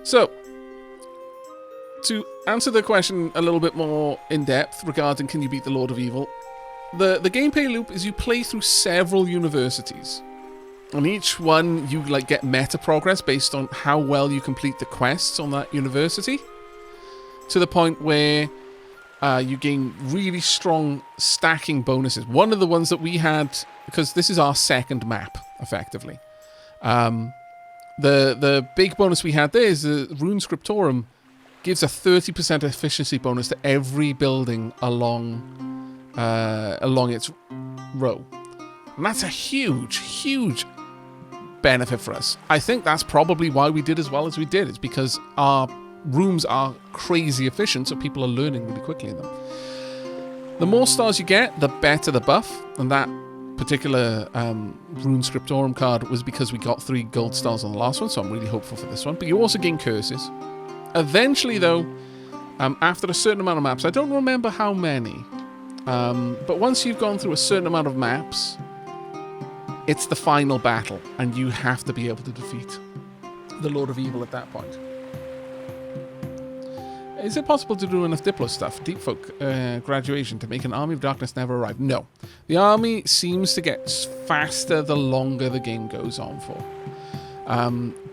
So, to answer the question a little bit more in depth regarding can you beat the Lord of Evil, the gameplay loop is you play through several universities. On each one, you get meta progress based on how well you complete the quests on that university, to the point where you gain really strong stacking bonuses. One of the ones that we had, because this is our second map, effectively. The big bonus we had there is the Rune Scriptorum gives a 30% efficiency bonus to every building along its row. And that's a huge, huge benefit for us. I think that's probably why we did as well as we did. It's because our rooms are crazy efficient, so people are learning really quickly in them. The more stars you get, the better the buff. And that particular Rune Scriptorum card was because we got 3 gold stars on the last one, so I'm really hopeful for this one. But you also gain curses. Eventually, though, after a certain amount of maps, I don't remember how many, but once you've gone through a certain amount of maps, it's the final battle, and you have to be able to defeat the Lord of Evil at that point. Is it possible to do enough Diplo stuff, Deep Folk graduation, to make an Army of Darkness never arrive? No. The army seems to get faster the longer the game goes on for.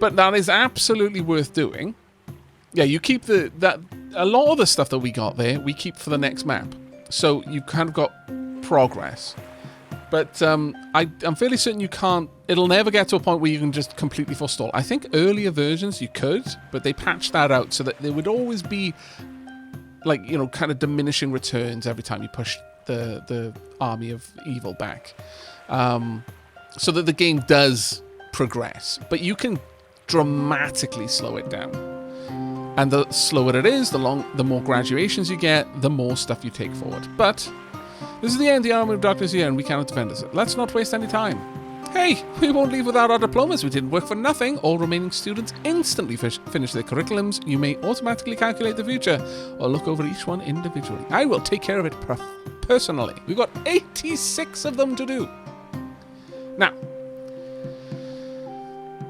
But that is absolutely worth doing. Yeah, you keep a lot of the stuff that we got there, we keep for the next map. So you've kind of got progress. But I'm fairly certain you can't, it'll never get to a point where you can just completely forestall. I think earlier versions you could, but they patched that out so that there would always be, kind of diminishing returns every time you push the Army of Evil back. So that the game does progress. But you can dramatically slow it down. And the slower it is, the more graduations you get, the more stuff you take forward. But this is the end. The Army of Darkness here, and we cannot defend us. Let's not waste any time. Hey, we won't leave without our diplomas. We didn't work for nothing. All remaining students instantly finish their curriculums. You may automatically calculate the future or look over each one individually. I will take care of it personally. We've got 86 of them to do. Now,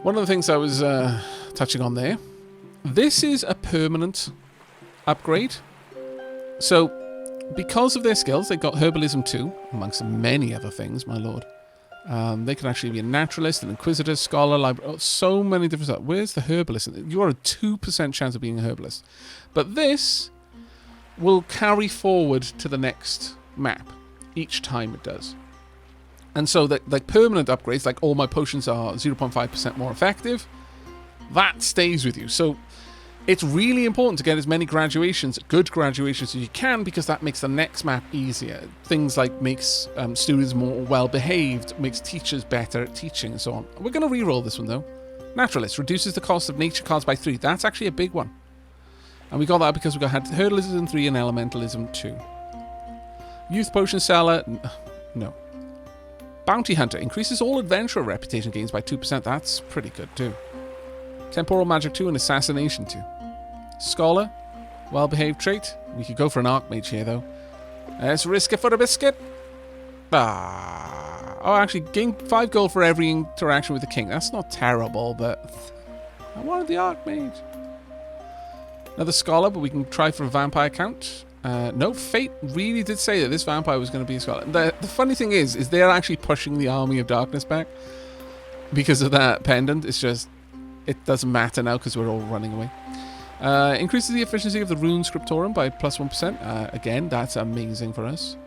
one of the things I was touching on there, this is a permanent upgrade. So, because of their skills, they got Herbalism 2, amongst many other things, my lord. They can actually be a naturalist, an inquisitor, scholar, library, so many different stuff. Where's the herbalist? You are a 2% chance of being a herbalist. But this will carry forward to the next map each time it does. And so, permanent upgrades, like all my potions are 0.5% more effective, that stays with you. So, it's really important to get as many graduations, good graduations as you can, because that makes the next map easier. Things like makes students more well-behaved, makes teachers better at teaching, and so on. We're going to re-roll this one, though. Naturalist reduces the cost of nature cards by 3. That's actually a big one. And we got that because we had Hurdlism 3 and Elementalism 2. Youth Potion Seller, no. Bounty Hunter increases all adventurer reputation gains by 2%. That's pretty good, too. Temporal Magic 2 and Assassination 2. Scholar, well-behaved trait. We could go for an Archmage here, though. Let's risk it for a biscuit. Oh, actually, gain 5 gold for every interaction with the king. That's not terrible, but I wanted the Archmage. Another Scholar, but we can try for a Vampire count. No, Fate really did say that this Vampire was going to be a Scholar. The funny thing is they're actually pushing the Army of Darkness back because of that pendant. It's just, it doesn't matter now because we're all running away. Increases the efficiency of the Rune Scriptorum by +1%. Again, that's amazing for us.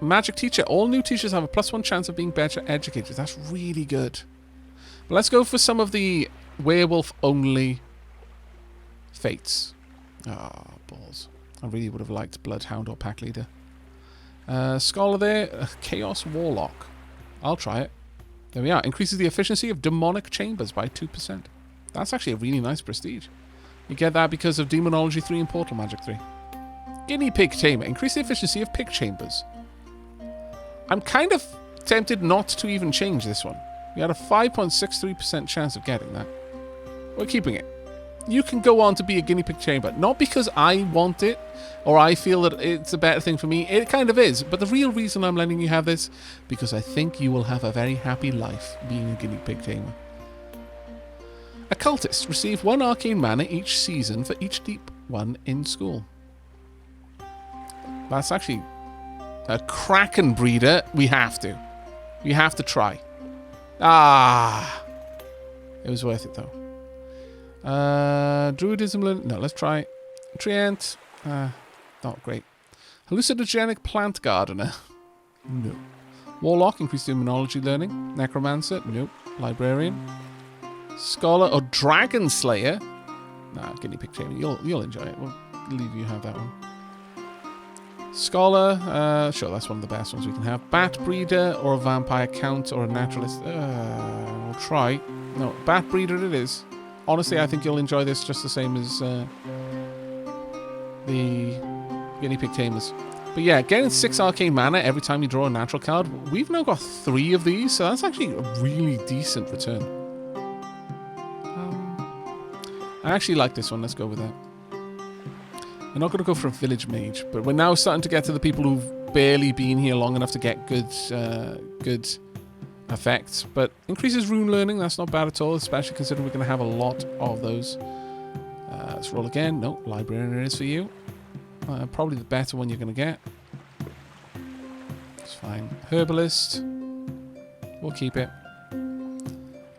Magic Teacher. All new teachers have a +1 chance of being better educators. That's really good. But let's go for some of the werewolf-only fates. Ah, balls. I really would have liked Bloodhound or Pack Leader. Scholar there. Chaos Warlock. I'll try it. There we are. Increases the efficiency of demonic chambers by 2%. That's actually a really nice prestige. You get that because of Demonology 3 and Portal Magic 3. Guinea Pig Tamer. Increase the efficiency of pig chambers. I'm kind of tempted not to even change this one. We had a 5.63% chance of getting that. We're keeping it. You can go on to be a guinea pig chamber. Not because I want it, or I feel that it's a better thing for me. It kind of is. But the real reason I'm letting you have this, because I think you will have a very happy life being a guinea pig tamer. Occultists receive 1 arcane mana each season for each deep one in school. That's actually a Kraken breeder. We have to. We have to try. Ah. It was worth it, though. Druidism. No, let's try. Treant. Not great. Hallucinogenic plant gardener. No. Warlock, increased immunology learning. Necromancer. Nope. Librarian. Scholar or Dragon Slayer. Nah, guinea pig training. You'll enjoy it. We'll leave you have that one. Scholar. Sure, that's one of the best ones we can have. Bat breeder or a vampire count or a naturalist. We'll try. No, bat breeder it is. Honestly, I think you'll enjoy this just the same as the guinea pig tamers. But yeah, getting 6 arcane mana every time you draw a natural card. We've now got 3 of these, so that's actually a really decent return. I actually like this one. Let's go with that. We're not going to go for a village mage, but we're now starting to get to the people who've barely been here long enough to get good effects. But increases rune learning. That's not bad at all, especially considering we're going to have a lot of those. Let's roll again. No, librarian it is for you. Probably the better one you're going to get. It's fine. Herbalist. We'll keep it.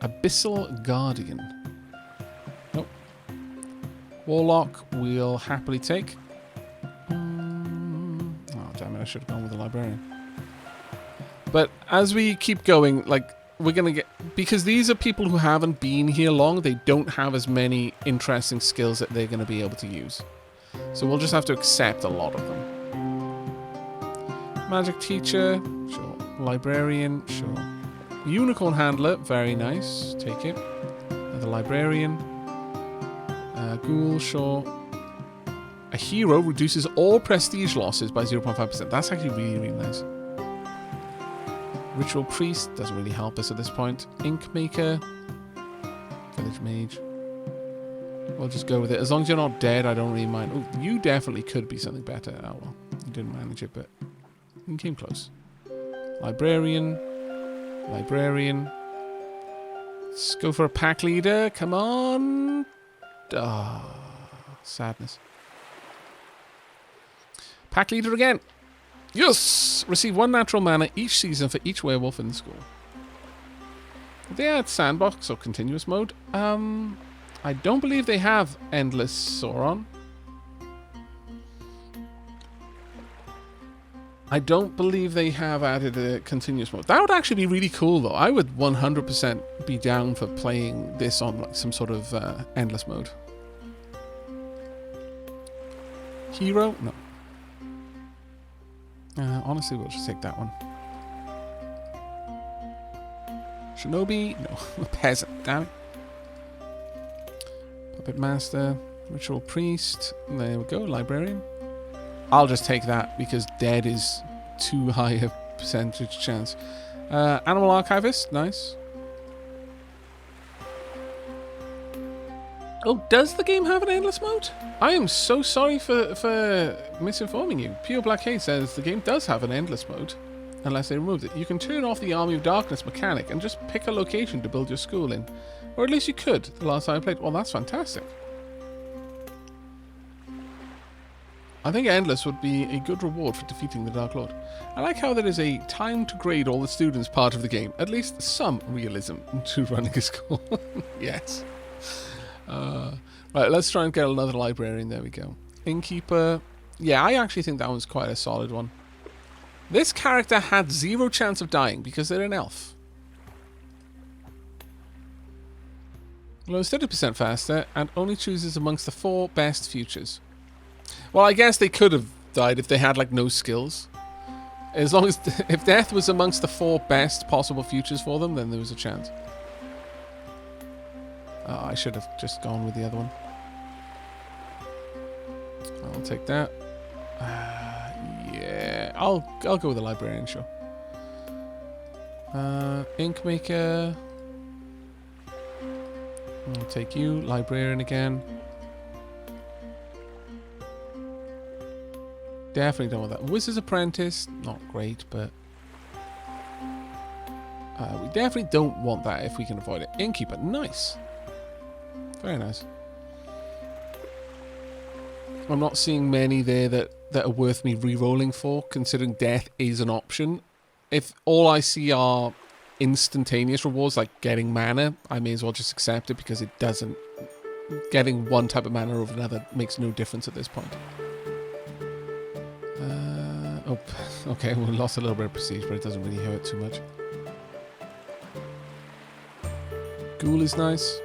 Abyssal Guardian. Nope. Warlock we'll happily take. Oh, damn it. I should have gone with the librarian. But as we keep going, like, we're going to get... Because these are people who haven't been here long, they don't have as many interesting skills that they're going to be able to use. So we'll just have to accept a lot of them. Magic teacher, sure. Librarian, sure. Unicorn handler, very nice. Take it. Another librarian. Ghoul, sure. A hero reduces all prestige losses by 0.5%. That's actually really, really nice. Ritual priest doesn't really help us at this point. Ink maker. Village mage. We'll just go with it. As long as you're not dead, I don't really mind. Oh, you definitely could be something better. Oh, well. You didn't manage it, but you came close. Librarian. Librarian. Let's go for a pack leader. Come on. Ah, sadness. Pack leader again. Yes! Receive 1 natural mana each season for each werewolf in the school. They had Sandbox or continuous mode. I don't believe they have Endless Sauron. I don't believe they have added a continuous mode. That would actually be really cool, though. I would 100% be down for playing this on like some sort of endless mode. Hero? No. Honestly, we'll just take that one. Shinobi? No. Peasant. Damn it. Puppet Master. Ritual Priest. There we go. Librarian. I'll just take that because dead is too high a percentage chance. Animal Archivist. Nice. Oh, does the game have an endless mode? I am so sorry for misinforming you. Pure Black Haze says the game does have an endless mode, unless they removed it. You can turn off the Army of Darkness mechanic and just pick a location to build your school in. Or at least you could, the last time I played. Well, that's fantastic. I think endless would be a good reward for defeating the Dark Lord. I like how there is a time to grade all the students part of the game. At least some realism to running a school. Yes. Right, let's try and get another librarian. There we go. Innkeeper. Yeah, I actually think that one's quite a solid one. This character had 0 chance of dying because they're an elf. Lows 30% faster and only chooses amongst the 4 best futures. Well, I guess they could have died if they had like no skills. As long as if death was amongst the 4 best possible futures for them, then there was a chance. I should have just gone with the other one. I'll take that. Yeah, I'll go with the librarian, sure. Ink maker. I'll take you, librarian again. Definitely don't want that. Wizard's Apprentice, not great, but we definitely don't want that if we can avoid it. Innkeeper, nice. Very nice. I'm not seeing many there that are worth me re-rolling for, considering death is an option. If all I see are instantaneous rewards, like getting mana, I may as well just accept it because it doesn't... Getting one type of mana over another makes no difference at this point. Oh, okay, we lost a little bit of prestige, but it doesn't really hurt too much. Ghoul is nice.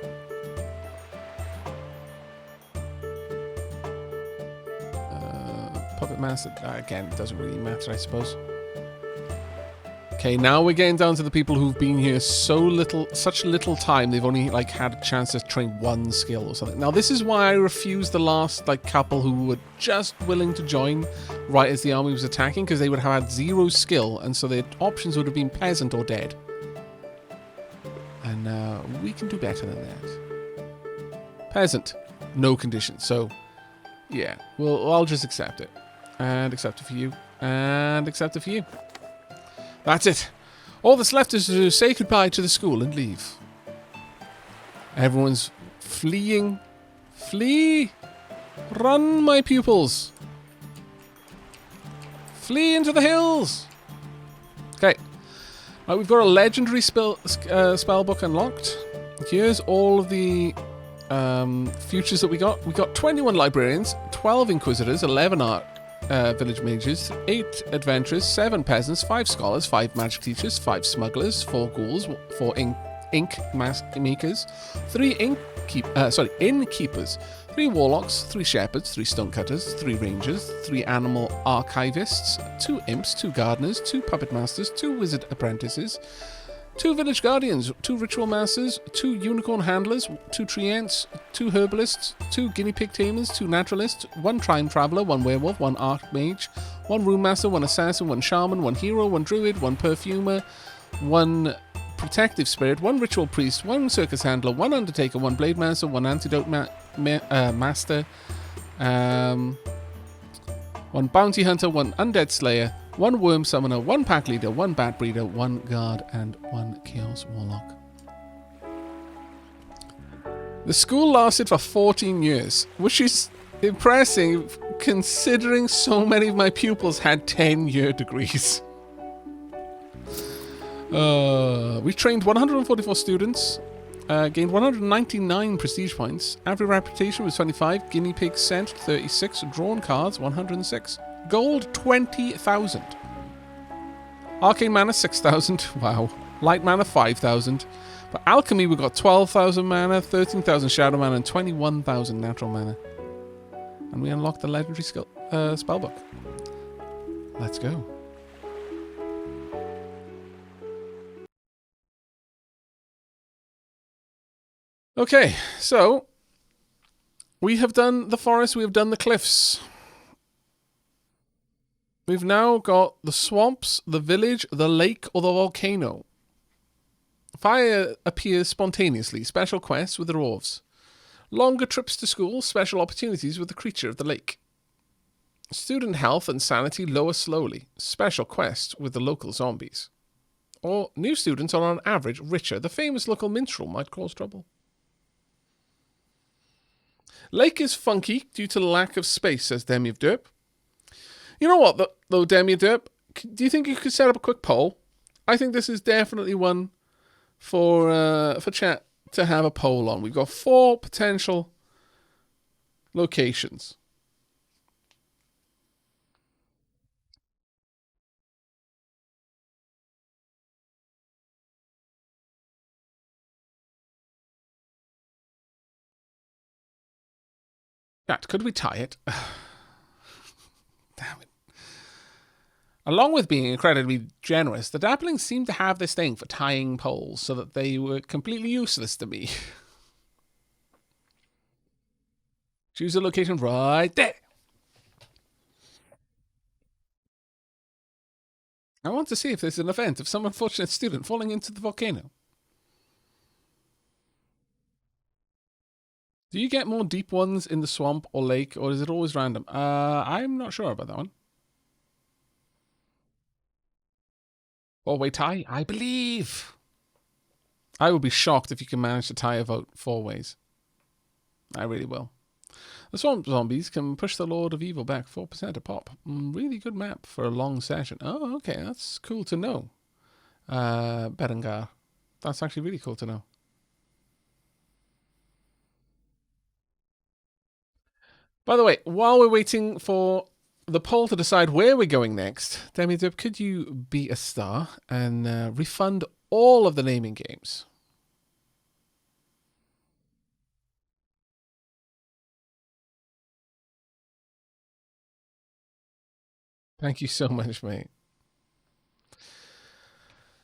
Puppet Master, again, it doesn't really matter, I suppose. Okay, now we're getting down to the people who've been here such little time, they've only, like, had a chance to train one skill or something. Now, this is why I refused the last, like, couple who were just willing to join right as the army was attacking, because they would have had 0 skill, and so their options would have been peasant or dead. And, we can do better than that. Peasant. No conditions, so, yeah. Well, I'll just accept it. And accept it for you. And accept it for you. That's it. All that's left is to say goodbye to the school and leave. Everyone's fleeing. Flee! Run, my pupils! Flee into the hills! Okay. Right, we've got a legendary spell book unlocked. Here's all of the futures that we got. We got 21 librarians, 12 inquisitors, 11 art village mages, 8 adventurers, 7 peasants, 5 scholars, 5 magic teachers, 5 smugglers, 4 ghouls, 4 ink makers, 3 innkeepers, 3 warlocks, 3 shepherds, 3 stonecutters, 3 rangers, 3 animal archivists, 2 imps, 2 gardeners, 2 puppet masters, 2 wizard apprentices, 2 village guardians, 2 ritual masters, 2 unicorn handlers, 2 treants, 2 herbalists, 2 guinea pig tamers, 2 naturalists, 1 time traveler, 1 werewolf, 1 archmage, 1 rune master, 1 assassin, 1 shaman, 1 hero, 1 druid, 1 perfumer, 1 protective spirit, 1 ritual priest, 1 circus handler, 1 undertaker, 1 blade master, 1 antidote master, 1 bounty hunter, 1 undead slayer, 1 worm summoner, 1 pack leader, 1 bat breeder, 1 guard, and 1 chaos warlock. The school lasted for 14 years, which is impressive considering so many of my pupils had 10-year degrees. We trained 144 students, gained 199 prestige points, average reputation was 25, guinea pig scent 36, drawn cards 106. Gold, 20,000. Arcane mana, 6,000. Wow. Light mana, 5,000. But alchemy, we got 12,000 mana, 13,000 shadow mana, and 21,000 natural mana. And we unlocked the legendary spellbook. Let's go. Okay, so we have done the forest, we have done the cliffs. We've now got the swamps, the village, the lake, or the volcano. Fire appears spontaneously. Special quests with the dwarves. Longer trips to school. Special opportunities with the creature of the lake. Student health and sanity lower slowly. Special quest with the local zombies. Or new students are on average richer. The famous local minstrel might cause trouble. Lake is funky due to lack of space, says Demi of Derp. You know what, though, Demi Derp? Do you think you could set up a quick poll? I think this is definitely one for chat to have a poll on. We've got 4 potential locations. Chat, could we tie it? Damn it. Along with being incredibly generous, the Dapplings seem to have this thing for tying polls so that they were completely useless to me. Choose a location right there. I want to see if there's an event of some unfortunate student falling into the volcano. Do you get more deep ones in the swamp or lake, or is it always random? I'm not sure about that one. Four-way tie? I believe. I would be shocked if you can manage to tie a vote 4 ways. I really will. The swamp zombies can push the Lord of Evil back 4% a pop. Really good map for a long session. Oh, okay, that's cool to know. Berengar. That's actually really cool to know. By the way, while we're waiting for the poll to decide where we're going next, Demidub, could you be a star and refund all of the naming games? Thank you so much, mate.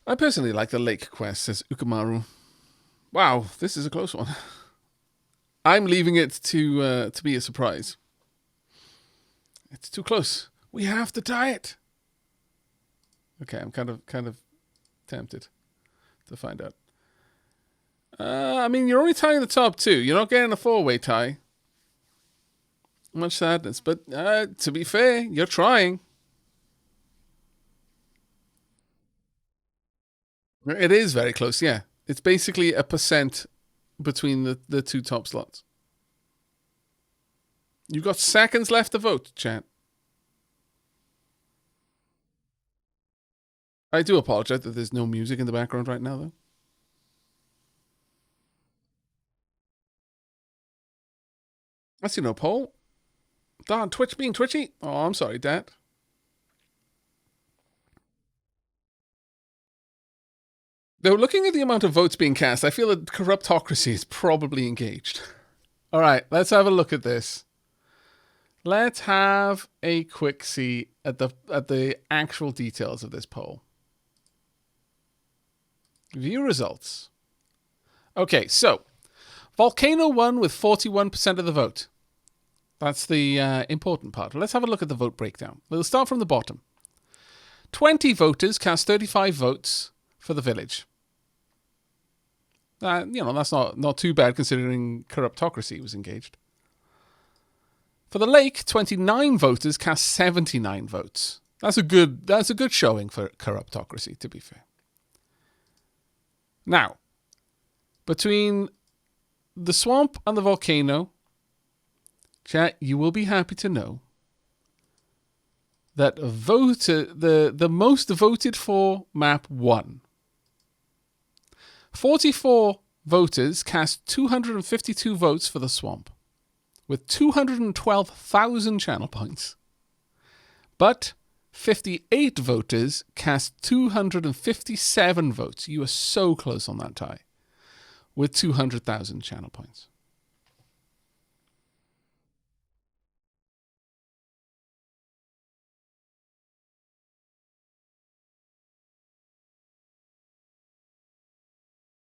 I personally like the lake quest, says Ukamaru. Wow, this is a close one. I'm leaving it to be a surprise. It's too close. We have to tie it. Okay, I'm kind of tempted to find out. I mean, you're only tying the top two. You're not getting a four-way tie. Much sadness, but to be fair, you're trying. It is very close, yeah. It's basically a percent between the two top slots. You've got seconds left to vote, chat. I do apologize that there's no music in the background right now, though. I see no poll. Darn, Twitch being twitchy. Oh, I'm sorry, Dad. Though, looking at the amount of votes being cast, I feel that corruptocracy is probably engaged. All right, let's have a look at this. Let's have a quick see at the actual details of this poll. View results. Okay, so Volcano won with 41% of the vote. That's the important part. Let's have a look at the vote breakdown. We'll start from the bottom. 20 voters cast 35 votes for the village. That's not too bad considering corruptocracy was engaged. For the lake, 29 voters cast 79 votes. That's a good showing for corruptocracy, to be fair. Now, between the swamp and the volcano, chat, you will be happy to know that the most voted for map won. 44 voters cast 252 votes for the swamp, with 212,000 channel points. But 58 voters cast 257 votes. You are so close on that tie, with 200,000 channel points.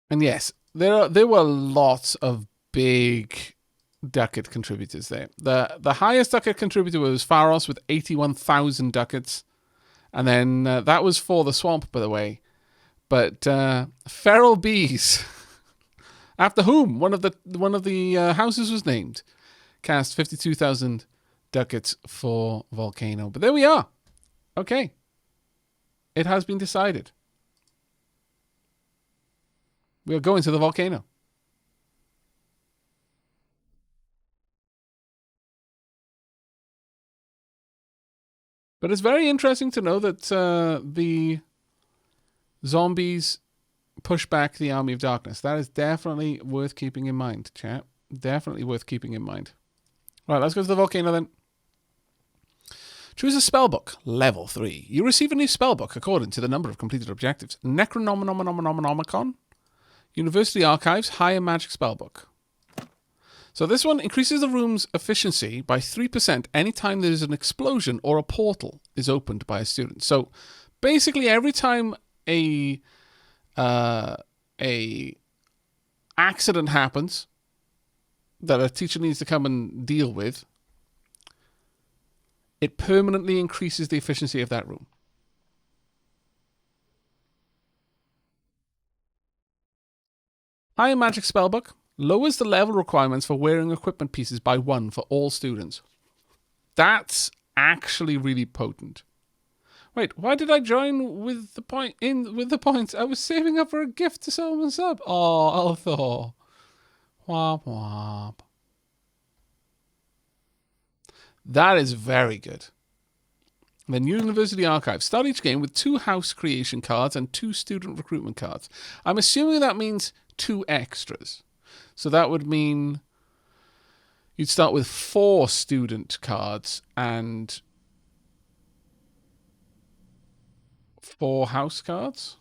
And yes, there were lots of big ducat contributors there. The highest ducat contributor was Pharos with 81,000 ducats. And then that was for the swamp, by the way. But Feral Bees, after whom one of the houses was named, cast 52,000 ducats for Volcano. But there we are. Okay. It has been decided. We are going to the volcano. But it's very interesting to know that the zombies push back the Army of Darkness. That is definitely worth keeping in mind, chat. Definitely worth keeping in mind. Right, let's go to the volcano then. Choose a spellbook, level 3. You receive a new spellbook according to the number of completed objectives. Necronomicon, University Archives, Higher Magic Spellbook. So this one increases the room's efficiency by 3% anytime there is an explosion or a portal is opened by a student. So basically every time a accident happens that a teacher needs to come and deal with, it permanently increases the efficiency of that room. Higher Magic Spellbook lowers the level requirements for wearing equipment pieces by 1 for all students. That's actually really potent. Wait, why did I join with the points? I was saving up for a gift to someone sub. Oh, Althor. Womp womp. That is very good. Then University Archive. Start each game with 2 house creation cards and 2 student recruitment cards. I'm assuming that means 2 extras. So that would mean you'd start with 4 student cards and 4 house cards.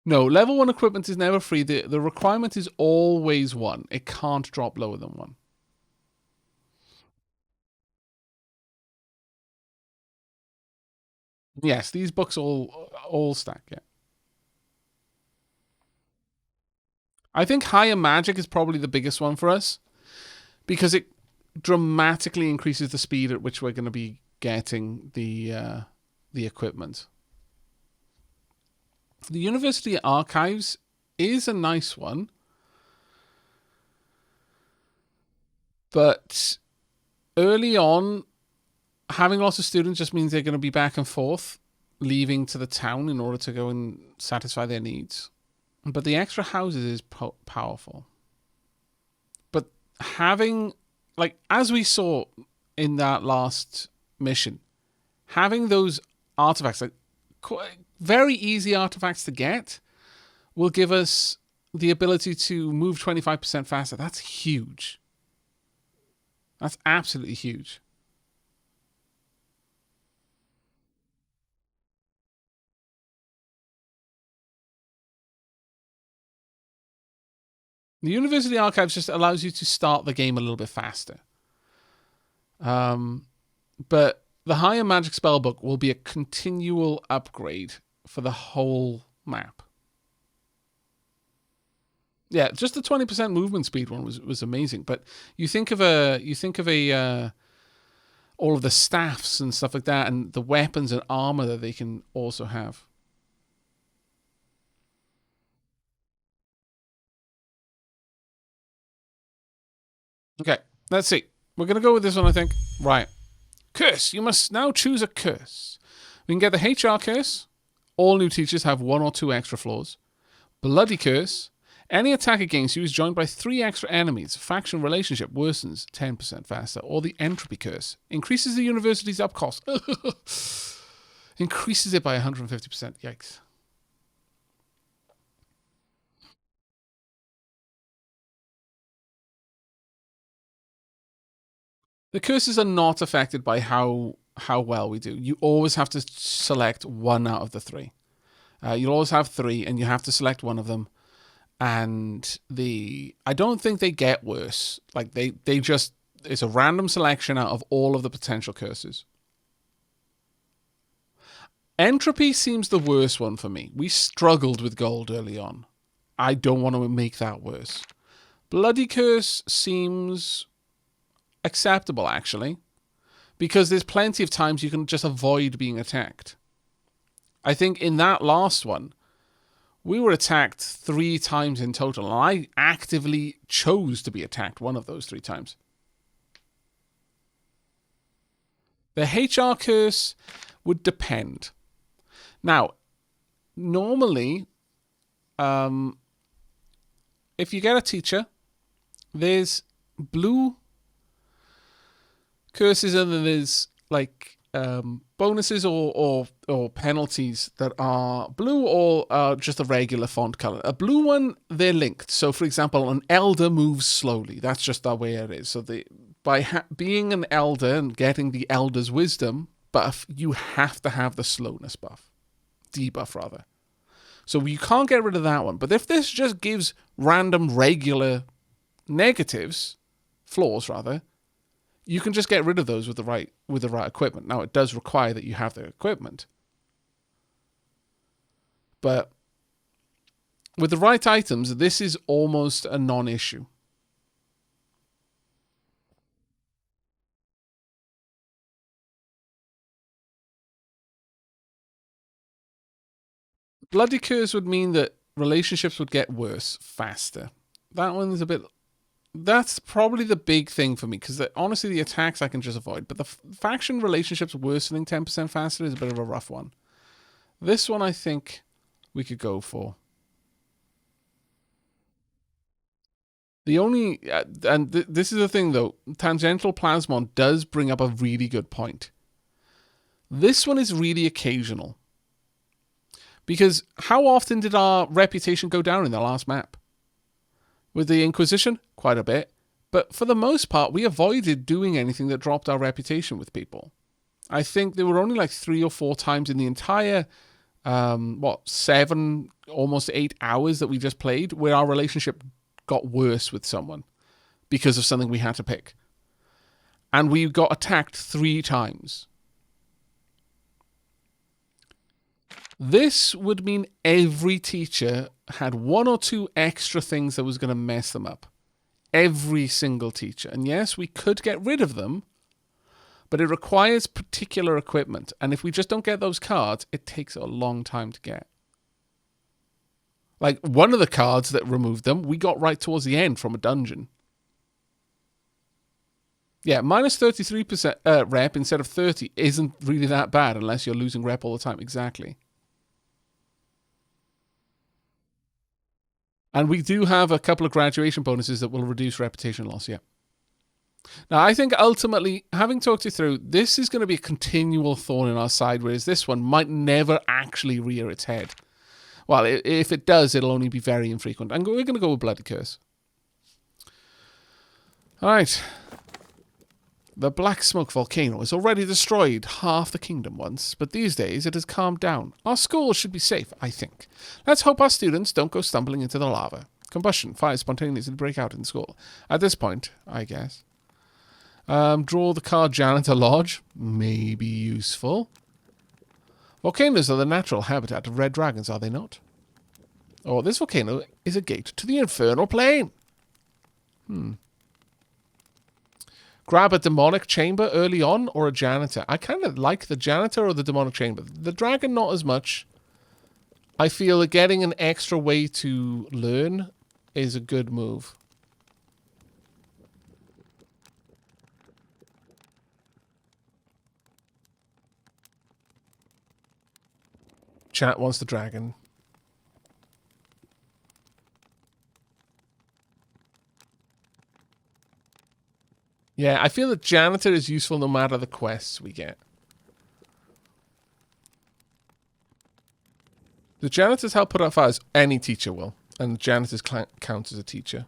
No, level 1 equipment is never free. The requirement is always 1. It can't drop lower than 1. Yes, these books all stack, yeah. I think higher magic is probably the biggest one for us because it dramatically increases the speed at which we're going to be getting the equipment. The University Archives is a nice one, but early on, having lots of students just means they're going to be back and forth, leaving to the town in order to go and satisfy their needs. But the extra houses is powerful. But having, like, as we saw in that last mission, having those artifacts, like very easy artifacts to get, will give us the ability to move 25% faster. That's huge. That's absolutely huge. The University Archives just allows you to start the game a little bit faster. But the Higher Magic Spellbook will be a continual upgrade for the whole map. Yeah, just the 20% movement speed one was amazing. But you think of all of the staffs and stuff like that, and the weapons and armor that they can also have. Okay, let's see. We're going to go with this one, I think. Right. Curse. You must now choose a curse. We can get the HR curse. All new teachers have 1 or 2 extra floors. Bloody curse. Any attack against you is joined by 3 extra enemies. Faction relationship worsens 10% faster. Or the entropy curse. Increases the university's up cost. Increases it by 150%. Yikes. The curses are not affected by how well we do. You always have to select 1 out of the 3. You'll always have 3, and you have to select 1 of them. And I don't think they get worse. Like they just, it's a random selection out of all of the potential curses. Entropy seems the worst one for me. We struggled with gold early on. I don't want to make that worse. Bloody curse seems acceptable, actually, because there's plenty of times you can just avoid being attacked. I think in that last one, we were attacked 3 times in total, and I actively chose to be attacked 1 of those 3 times. The HR curse would depend. Now, normally, if you get a teacher, there's blue curses and then there's like bonuses or penalties that are blue or just a regular font color. A blue one, they're linked. So, for example, an elder moves slowly. That's just the way it is. So by being an elder and getting the elder's wisdom buff, you have to have the slowness buff. Debuff, rather. So you can't get rid of that one. But if this just gives random regular negatives, flaws rather, you can just get rid of those with the right equipment. Now it does require that you have the equipment. But with the right items, this is almost a non-issue. Bloody curse would mean that relationships would get worse faster. That one's a bit... That's probably the big thing for me, because honestly, the attacks I can just avoid. But the faction relationships worsening 10% faster is a bit of a rough one. This one I think we could go for. The only, this is the thing though, tangential plasmon does bring up a really good point. This one is really occasional. Because how often did our reputation go down in the last map? With the Inquisition, quite a bit. But for the most part, we avoided doing anything that dropped our reputation with people. I think there were only like 3 or 4 times in the entire, 7, almost 8 hours that we just played, where our relationship got worse with someone because of something we had to pick. And we got attacked 3 times. This would mean every teacher had 1 or 2 extra things that was going to mess them up. Every single teacher. And yes, we could get rid of them, but it requires particular equipment. And if we just don't get those cards, it takes a long time to get. Like, one of the cards that removed them, we got right towards the end from a dungeon. Yeah, minus 33% rep instead of 30 isn't really that bad unless you're losing rep all the time. Exactly. And we do have a couple of graduation bonuses that will reduce reputation loss, yeah. Now, I think ultimately, having talked you through, this is going to be a continual thorn in our side, whereas this one might never actually rear its head. Well, if it does, it'll only be very infrequent. And we're going to go with Bloody Curse. All right. The Black Smoke Volcano has already destroyed half the kingdom once, but these days it has calmed down. Our school should be safe, I think. Let's hope our students don't go stumbling into the lava. Combustion, fire spontaneously break out in school. At this point, I guess. Draw the card Janitor Lodge. May be useful. Volcanoes are the natural habitat of red dragons, are they not? Oh, this volcano is a gate to the infernal plane. Grab a demonic chamber early on or a janitor. I kind of like the janitor or the demonic chamber. The dragon, not as much. I feel that getting an extra way to learn is a good move. Chat wants the dragon. Yeah, I feel that janitor is useful no matter the quests we get. The janitors help put out fires. Any teacher will. And the janitors count as a teacher.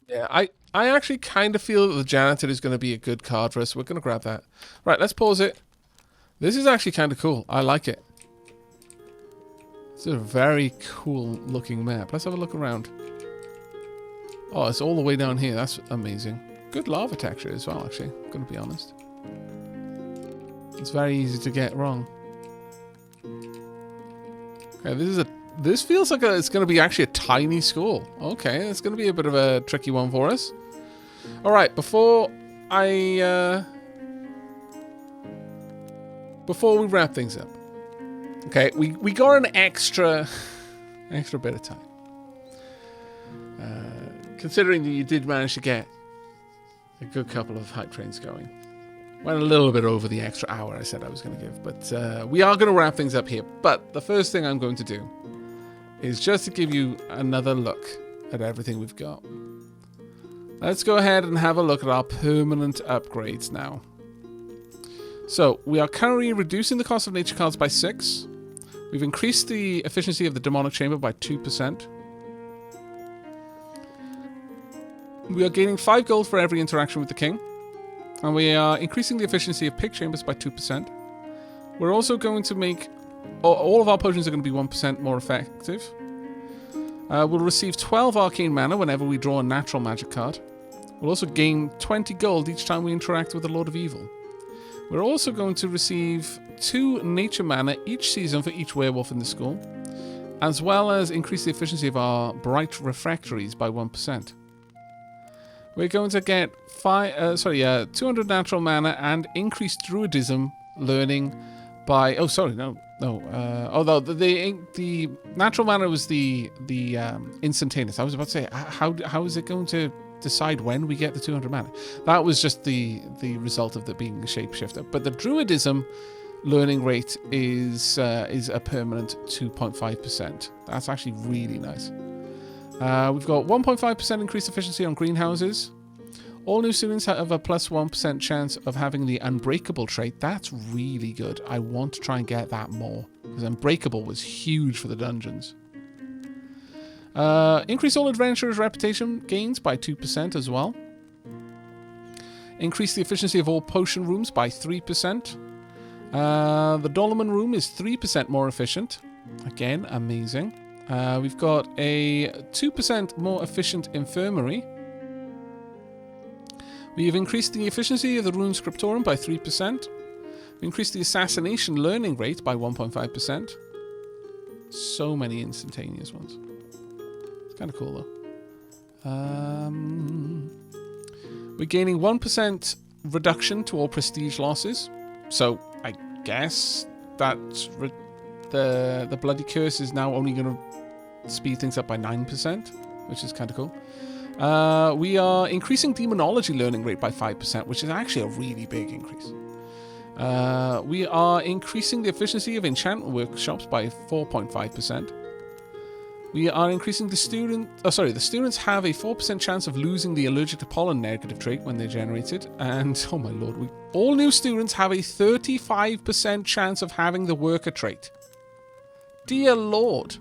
Yeah, I actually kind of feel that the janitor is going to be a good card for us. We're going to grab that. Right, let's pause it. This is actually kind of cool. I like it. It's a very cool looking map. Let's have a look around. Oh, it's all the way down here. That's amazing. Good lava texture as well, actually. I'm going to be honest. It's very easy to get wrong. Okay, this feels like it's going to be actually a tiny school. Okay, it's going to be a bit of a tricky one for us. All right, before we wrap things up. Okay, we got an extra bit of time. Considering that you did manage to get a good couple of hype trains going. Went a little bit over the extra hour I said I was going to give. But we are going to wrap things up here. But the first thing I'm going to do is just to give you another look at everything we've got. Let's go ahead and have a look at our permanent upgrades now. So, we are currently reducing the cost of nature cards by 6. We've increased the efficiency of the demonic chamber by 2%. We are gaining 5 gold for every interaction with the king. And we are increasing the efficiency of pig chambers by 2%. We're also going to make... all of our potions are going to be 1% more effective. We'll receive 12 arcane mana whenever we draw a natural magic card. We'll also gain 20 gold each time we interact with the Lord of Evil. We're also going to receive 2 nature mana each season for each werewolf in the school, as well as increase the efficiency of our bright refractories by 1%. We're going to get 200 natural mana and increased druidism learning by... the natural mana was the instantaneous. I was about to say, how is it going to decide when we get the 200 mana? That was just the result of the being a shapeshifter. But the druidism learning rate is a permanent 2.5%. That's actually really nice. We've got 1.5% increased efficiency on greenhouses. All new students have a plus 1% chance of having the Unbreakable trait. That's really good. I want to try and get that more, because Unbreakable was huge for the dungeons. Increase all adventurers' reputation gains by 2% as well. Increase the efficiency of all potion rooms by 3%. The Dolmen room is 3% more efficient. Again, amazing. We've got a 2% more efficient infirmary. We have increased the efficiency of the Rune Scriptorum by 3%. We increased the assassination learning rate by 1.5%. So many instantaneous ones. It's kind of cool though. We're gaining 1% reduction to all prestige losses. So I guess that the Bloody Curse is now only going to speed things up by 9%, which is kind of cool. We are increasing Demonology learning rate by 5%, which is actually a really big increase. We are increasing the efficiency of enchantment workshops by 4.5%. We are increasing the student... Oh, sorry, the students have a 4% chance of losing the allergic to pollen negative trait when they're generated. And, oh my lord, all new students have a 35% chance of having the worker trait. Dear lord.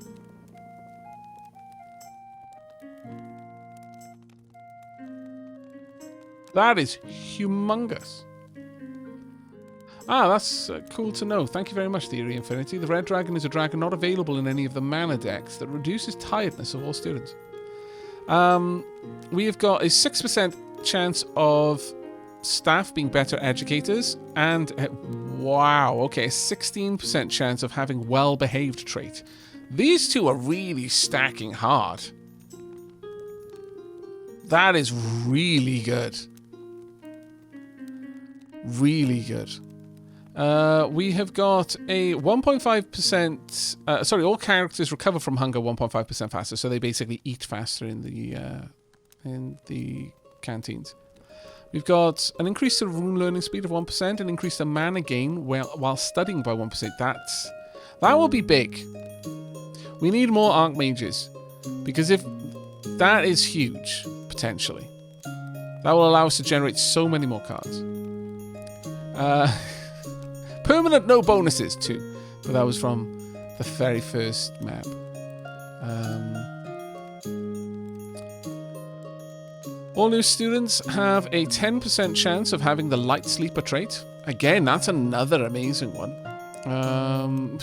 That is humongous. Ah, that's cool to know. Thank you very much, Theory Infinity. The Red Dragon is a dragon not available in any of the mana decks that reduces tiredness of all students. We have got a 6% chance of staff being better educators, and wow, okay, a 16% chance of having well-behaved trait. These two are really stacking hard. That is really good. Really good. We have got a 1.5%... sorry, all characters recover from hunger 1.5% faster, so they basically eat faster in the canteens. We've got an increase to rune learning speed of 1%, an increase to mana gain while studying by 1%. That will be big. We need more Archmages, because if that is huge, potentially. That will allow us to generate so many more cards. Permanent no bonuses too, but that was from the very first map. All new students have a 10% chance of having the light sleeper trait. Again, that's another amazing one. 2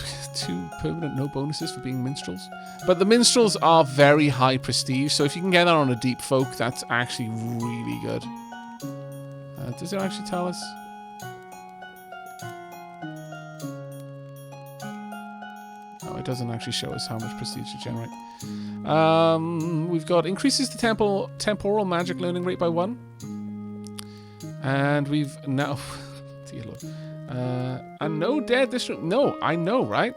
permanent no bonuses for being minstrels. But the minstrels are very high prestige, so if you can get that on a deep folk, that's actually really good. Does it actually tell us? No, it doesn't actually show us how much prestige to generate. We've got increases the temporal magic learning rate by 1. And we've now... Dear Lord. And no dead this stream. No, I know, right?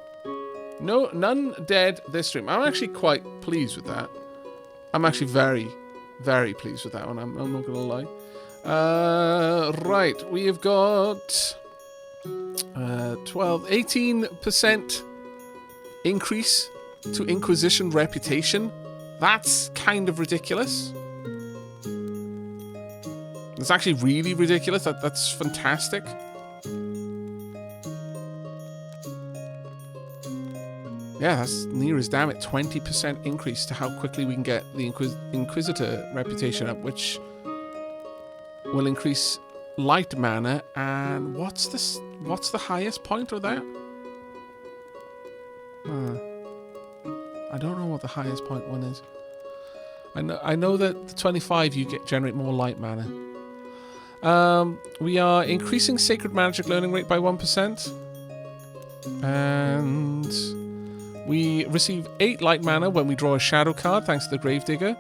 No, none dead this stream. I'm actually quite pleased with that. I'm actually very, very pleased with that one. I'm not going to lie. Right, we have got 18% increase to Inquisition reputation. That's kind of ridiculous. It's actually really ridiculous. That's fantastic. Yeah, that's near as damn it 20% increase to how quickly we can get the Inquisitor reputation up, which will increase light mana. And what's the highest point of that? I don't know what the highest point one is. I know that the 25 you generate more light mana. We are increasing Sacred Magic learning rate by 1%. And we receive 8 light mana when we draw a shadow card, thanks to the Gravedigger.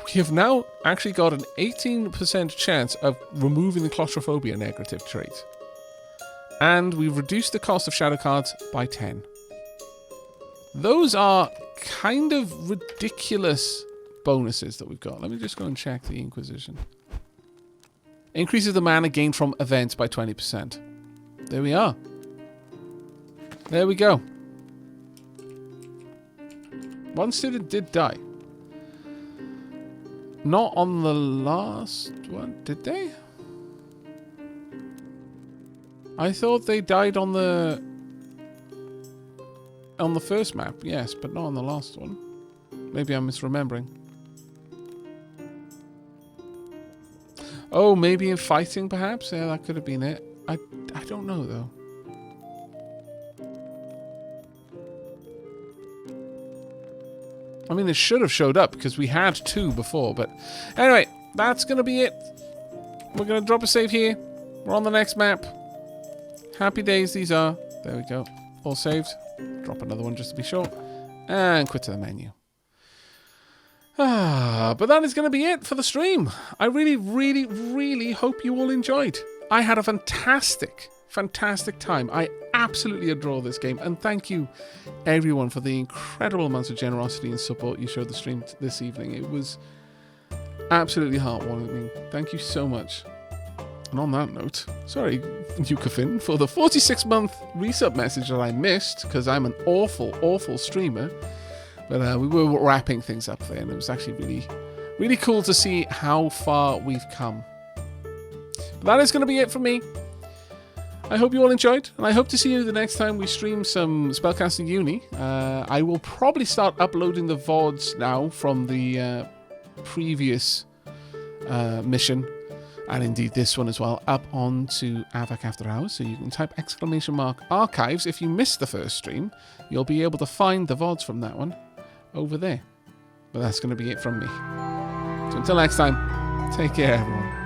We have now actually got an 18% chance of removing the Claustrophobia negative trait. And we've reduced the cost of shadow cards by 10. Those are kind of ridiculous bonuses that we've got. Let me just go and check the Inquisition. Increases the mana gained from events by 20%. There we are. There we go. One student did die. Not on the last one, did they? I thought they died on the first map, yes, but not on the last one. Maybe I'm misremembering. Oh, maybe in fighting, perhaps? Yeah, that could have been it. I don't know, though. I mean, it should have showed up, because we had 2 before, but... Anyway, that's going to be it. We're going to drop a save here. We're on the next map. Happy days these are. There we go. All saved. Drop another one just to be sure. And quit to the menu. But that is going to be it for the stream. I really, really, really hope you all enjoyed. I had a fantastic time. I absolutely adore this game. And thank you, everyone, for the incredible amounts of generosity and support you showed the stream this evening. It was absolutely heartwarming. Thank you so much. And on that note, sorry, Yukafin, for the 46-month resub message that I missed, because I'm an awful, awful streamer. But we were wrapping things up there, and it was actually really, really cool to see how far we've come. But that is going to be it from me. I hope you all enjoyed, and I hope to see you the next time we stream some Spellcaster Uni. I will probably start uploading the VODs now from the previous mission, and indeed this one as well, up onto Aavak After Hours. So you can type !archives. If you missed the first stream, you'll be able to find the VODs from that one over there. But that's going to be it from me. So until next time, take care, everyone.